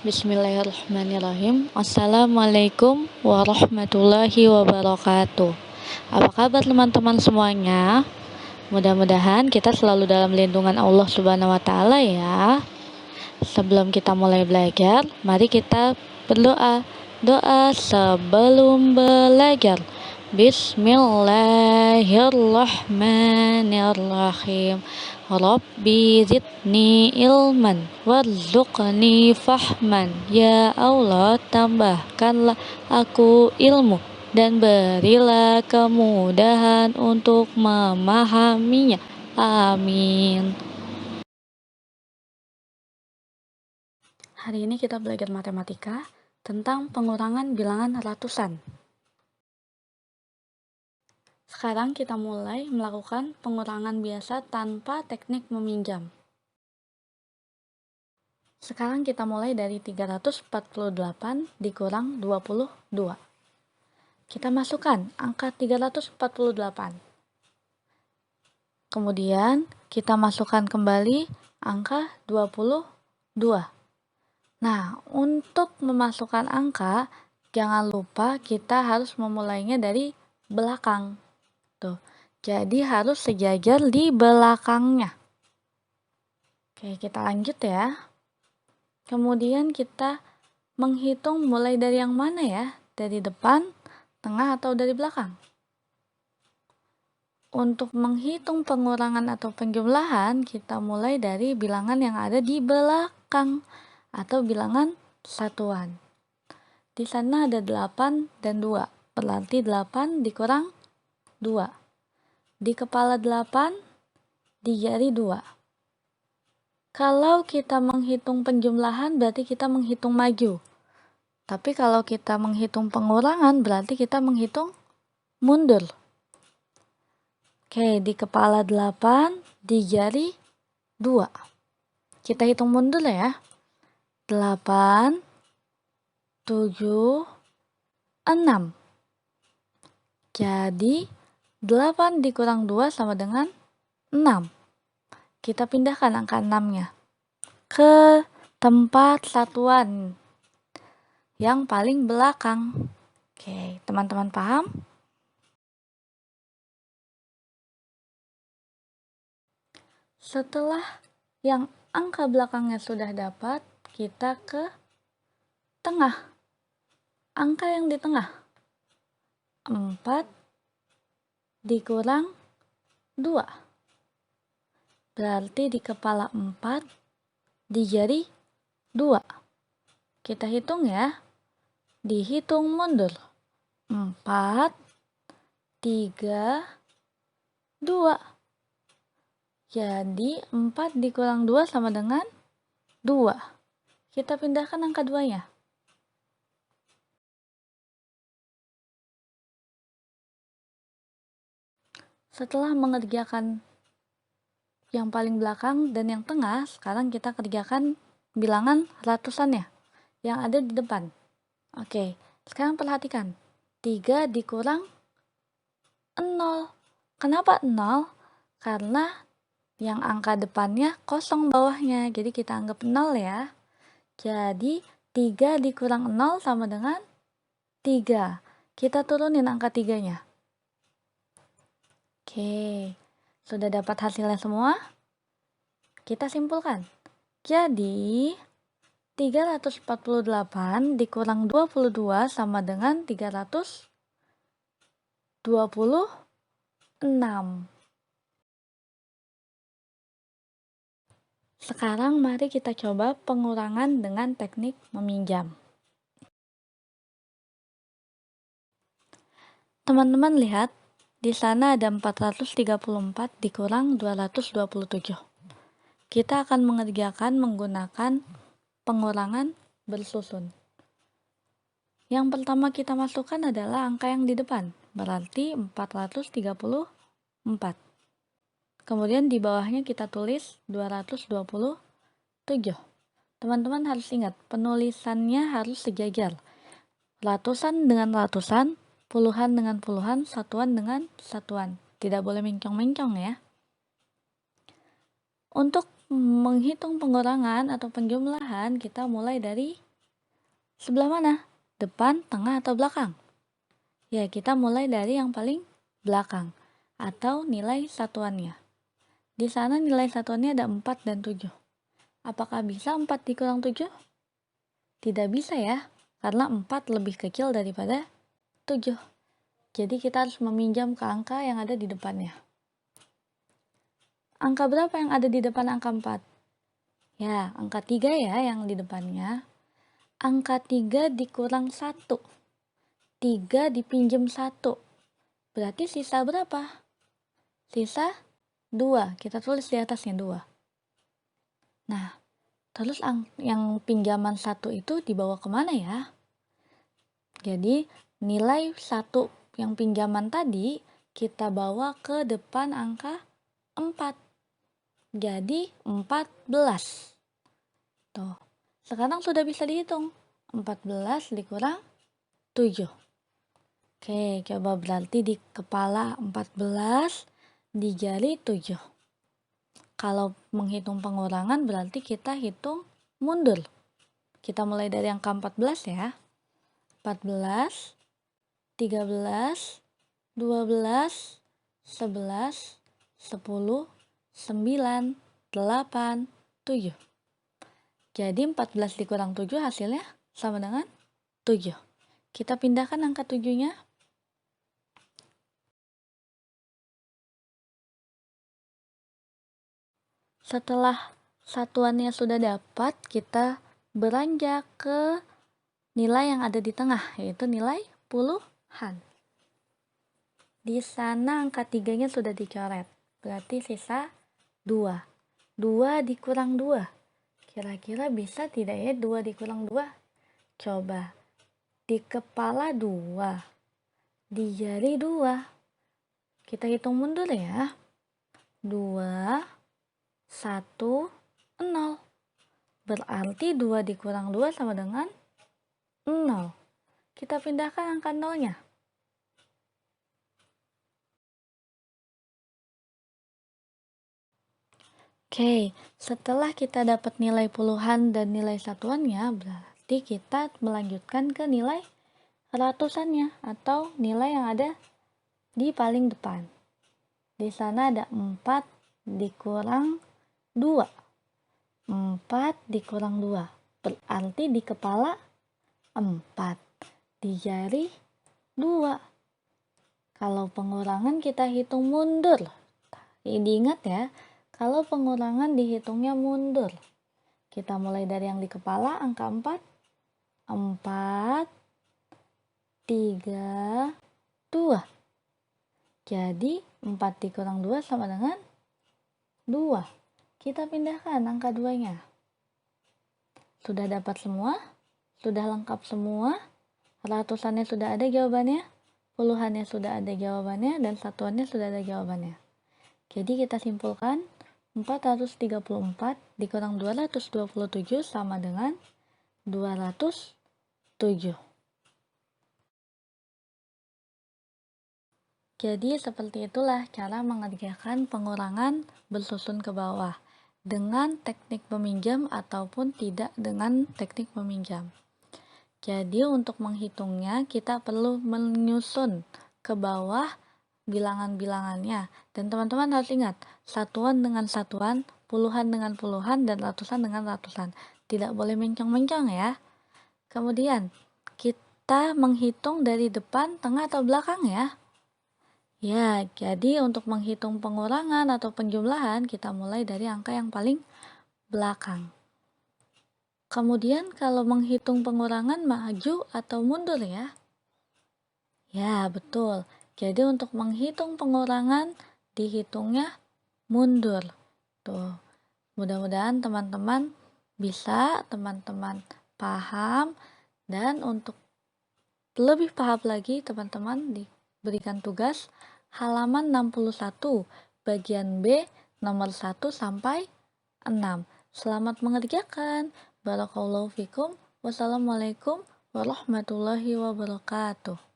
Bismillahirrahmanirrahim. Assalamualaikum warahmatullahi wabarakatuh. Apa kabar teman-teman semuanya? Mudah-mudahan kita selalu dalam lindungan Allah Subhanahu wa taala ya. Sebelum kita mulai belajar, mari kita berdoa. Doa sebelum belajar. Bismillahirrahmanirrahim. Rabbi zidni ilman warzuqni fahman. Ya Allah, tambahkanlah aku ilmu dan berilah kemudahan untuk memahaminya. Amin. Hari ini kita belajar matematika tentang pengurangan bilangan ratusan. Sekarang kita mulai melakukan pengurangan biasa tanpa teknik meminjam. Sekarang kita mulai dari 348 dikurang 22. Kita masukkan angka 348. Kemudian kita masukkan kembali angka 22. Nah, untuk memasukkan angka, jangan lupa kita harus memulainya dari belakang. Tuh. Jadi harus sejajar di belakangnya. Oke, kita lanjut ya. Kemudian kita menghitung mulai dari yang mana ya? Dari depan, tengah, atau dari belakang? Untuk menghitung pengurangan atau penjumlahan, kita mulai dari bilangan yang ada di belakang atau bilangan satuan. Di sana ada 8 dan 2, berarti 8 dikurang 2. Di kepala 8, di jari 2. Kalau kita menghitung penjumlahan, berarti kita menghitung maju. Tapi kalau kita menghitung pengurangan, berarti kita menghitung mundur. Oke, di kepala 8, di jari 2. Kita hitung mundur ya. 8, 7, 6. Jadi 8 dikurang 2 sama dengan 6. Kita pindahkan angka 6-nya ke tempat satuan yang paling belakang. Oke, teman-teman paham? Setelah yang angka belakangnya sudah dapat, kita ke tengah. Angka yang di tengah. 4 dikurang 2. Berarti di kepala 4, di jari 2. Kita hitung ya. Dihitung mundur. 4, 3, 2. Jadi 4 dikurang 2 sama dengan 2. Kita pindahkan angka 2-nya. Setelah mengerjakan yang paling belakang dan yang tengah, sekarang kita kerjakan bilangan ratusannya yang ada di depan. Oke, sekarang perhatikan. 3 dikurang 0. Kenapa 0? Karena yang angka depannya kosong bawahnya, jadi kita anggap 0 ya. Jadi 3 dikurang 0 sama dengan 3. Kita turunin angka 3-nya. Oke, sudah dapat hasilnya semua? Kita simpulkan. Jadi 348 dikurang 22 sama dengan 326. Sekarang mari kita coba pengurangan dengan teknik meminjam. Teman-teman lihat, di sana ada 434 dikurang 227. Kita akan mengerjakan menggunakan pengurangan bersusun. Yang pertama kita masukkan adalah angka yang di depan, berarti 434. Kemudian di bawahnya kita tulis 227. Teman-teman harus ingat, penulisannya harus sejajar. Ratusan dengan ratusan, puluhan dengan puluhan, satuan dengan satuan. Tidak boleh mencong-mencong ya. Untuk menghitung pengurangan atau penjumlahan, kita mulai dari Sebelah mana? Depan, tengah, atau belakang? Ya, kita mulai dari yang paling belakang atau nilai satuannya. Di sana nilai satuannya ada 4 dan 7. Apakah bisa 4 dikurang 7? Tidak bisa ya, karena 4 lebih kecil daripada 7. Jadi kita harus meminjam ke angka yang ada di depannya. Angka berapa yang ada di depan angka 4? Ya, angka 3 ya yang di depannya. Angka 3 dikurang 1. 3 dipinjam 1. Berarti sisa berapa? Sisa 2. Kita tulis di atasnya 2. Nah, terus yang pinjaman 1 itu dibawa kemana ya? Jadi, nilai 1 yang pinjaman tadi kita bawa ke depan angka 4. Jadi, 14. Tuh, sekarang sudah bisa dihitung. 14 dikurang 7. Oke, coba berarti di kepala 14, di jari 7. Kalau menghitung pengurangan berarti kita hitung mundur. Kita mulai dari angka 14 ya. 14, 13, 12, 11, 10, 9, 8, 7. Jadi 14 dikurang 7 hasilnya sama dengan 7. Kita pindahkan angka 7-nya. Setelah satuannya sudah dapat, kita beranjak ke nilai yang ada di tengah, yaitu nilai puluhan. Di sana angka 3-nya sudah dicoret, berarti sisa 2. 2 dikurang 2. Kira-kira bisa tidak ya 2 dikurang 2? Coba. Di kepala 2. Di jari 2. Kita hitung mundur ya. 2, 1, 0. Berarti 2 dikurang 2 sama dengan 0. Kita pindahkan angka 0-nya. Oke, setelah kita dapat nilai puluhan dan nilai satuannya, berarti kita melanjutkan ke nilai ratusannya atau nilai yang ada di paling depan. Di sana ada 4 dikurang 2. 4 dikurang 2. Berarti di kepala 4. Di jari 2. Kalau pengurangan kita hitung mundur. Diingat ya, kalau pengurangan dihitungnya mundur. Kita mulai dari yang di kepala, angka 4. 4, 3, 2. Jadi 4 dikurang 2 sama dengan 2. Kita pindahkan angka 2-nya. Sudah dapat semua? Sudah lengkap semua? Ratusannya sudah ada jawabannya? Puluhannya sudah ada jawabannya? Dan satuannya sudah ada jawabannya. Jadi kita simpulkan 434 dikurang 227 sama dengan 207. Jadi seperti itulah cara mengerjakan pengurangan bersusun ke bawah dengan teknik meminjam ataupun tidak dengan teknik meminjam. Jadi untuk menghitungnya kita perlu menyusun ke bawah bilangan-bilangannya. Dan teman-teman harus ingat, satuan dengan satuan, puluhan dengan puluhan, dan ratusan dengan ratusan. Tidak boleh mencong-mencong ya. Kemudian kita menghitung dari depan, tengah, atau belakang ya. Ya, jadi untuk menghitung pengurangan atau penjumlahan, kita mulai dari angka yang paling belakang. Kemudian kalau menghitung pengurangan maju atau mundur ya? Ya, betul. Jadi untuk menghitung pengurangan dihitungnya mundur. Tuh. Mudah-mudahan teman-teman bisa, teman-teman paham, dan untuk lebih paham lagi teman-teman diberikan tugas halaman 61 bagian B nomor 1 sampai 6. Selamat mengerjakan. Barakallahu fikum. Wassalamualaikum warahmatullahi wabarakatuh.